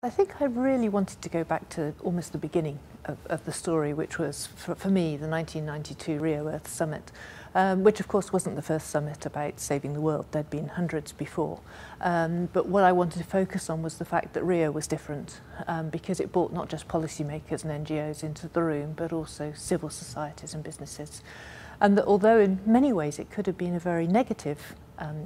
I think I really wanted to go back to almost the beginning of the story, which was, for me, the 1992 Rio Earth Summit, which of course wasn't the first summit about saving the world. There'd been hundreds before. But what I wanted to focus on was the fact that Rio was different, because it brought not just policymakers and NGOs into the room, but also civil societies and businesses. And that although in many ways it could have been a very negative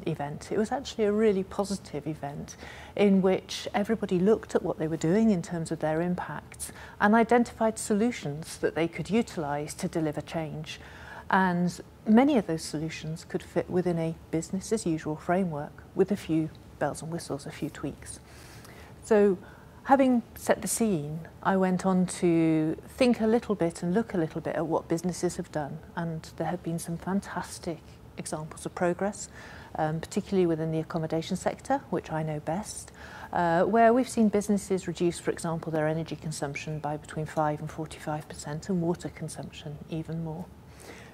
event, it was actually a really positive event in which everybody looked at what they were doing in terms of their impacts and identified solutions that they could utilise to deliver change. And many of those solutions could fit within a business as usual framework with a few bells and whistles, a few tweaks. So having set the scene, I went on to think a little bit and look a little bit at what businesses have done, and there have been some fantastic examples of progress, particularly within the accommodation sector, which I know best, where we've seen businesses reduce, for example, their energy consumption by between 5 and 45% and water consumption even more.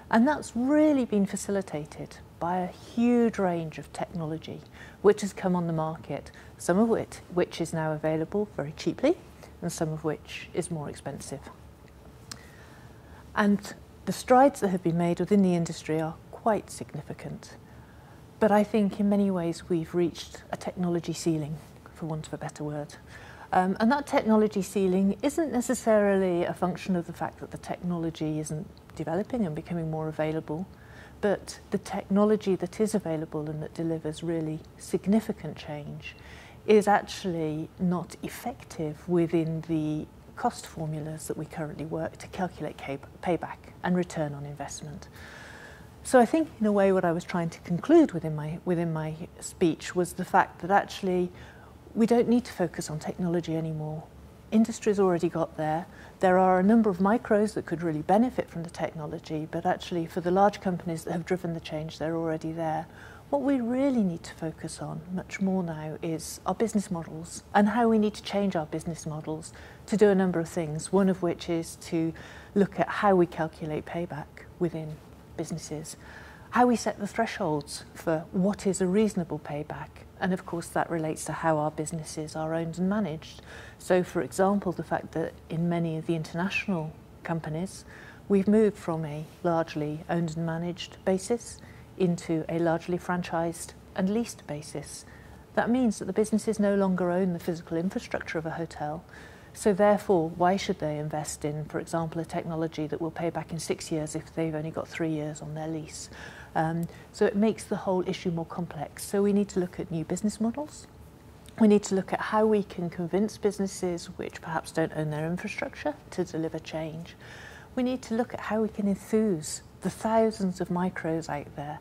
And that's really been facilitated by a huge range of technology which has come on the market, some of which is now available very cheaply and some of which is more expensive. And the strides that have been made within the industry are quite significant. But I think in many ways we've reached a technology ceiling, for want of a better word. And that technology ceiling isn't necessarily a function of the fact that the technology isn't developing and becoming more available, but the technology that is available and that delivers really significant change is actually not effective within the cost formulas that we currently work to calculate payback and return on investment. So I think in a way what I was trying to conclude within my speech was the fact that actually we don't need to focus on technology anymore. Industry's already got there. There are a number of micros that could really benefit from the technology, but actually for the large companies that have driven the change, they're already there. What we really need to focus on much more now is our business models and how we need to change our business models to do a number of things, one of which is to look at how we calculate payback within businesses, how we set the thresholds for what is a reasonable payback, and of course that relates to how our businesses are owned and managed. So for example, the fact that in many of the international companies we've moved from a largely owned and managed basis into a largely franchised and leased basis. That means that the businesses no longer own the physical infrastructure of a hotel. So therefore, why should they invest in, for example, a technology that will pay back in 6 years if they've only got 3 years on their lease? So it makes the whole issue more complex. So we need to look at new business models. We need to look at how we can convince businesses which perhaps don't own their infrastructure to deliver change. We need to look at how we can enthuse the thousands of micros out there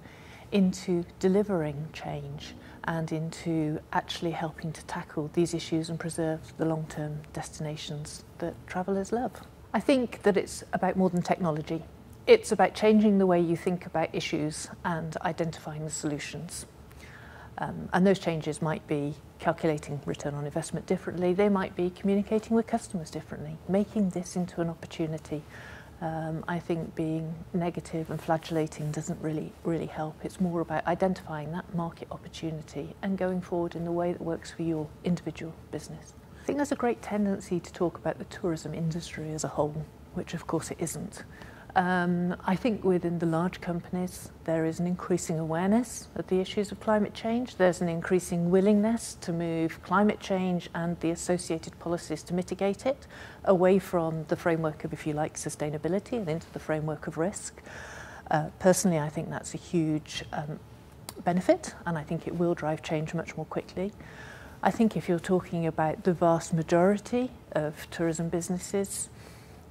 into delivering change and into actually helping to tackle these issues and preserve the long-term destinations that travellers love. I think that it's about more than technology. It's about changing the way you think about issues and identifying the solutions. And those changes might be calculating return on investment differently. They might be communicating with customers differently, making this into an opportunity. I think being negative and flagellating doesn't really help. It's more about identifying that market opportunity and going forward in the way that works for your individual business. I think there's a great tendency to talk about the tourism industry as a whole, which of course it isn't. I think within the large companies there is an increasing awareness of the issues of climate change. There's an increasing willingness to move climate change and the associated policies to mitigate it away from the framework of, if you like, sustainability and into the framework of risk. Personally, I think that's a huge benefit, and I think it will drive change much more quickly. I think if you're talking about the vast majority of tourism businesses,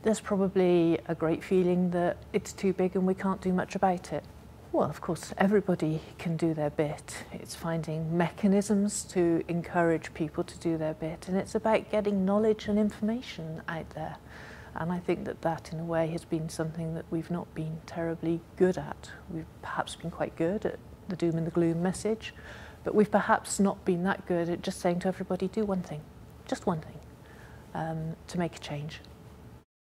there's probably a great feeling that it's too big and we can't do much about it. Well, of course, everybody can do their bit. It's finding mechanisms to encourage people to do their bit, and it's about getting knowledge and information out there. And I think that that, in a way, has been something that we've not been terribly good at. We've perhaps been quite good at the doom and the gloom message, but we've perhaps not been that good at just saying to everybody, do one thing, just one thing, to make a change.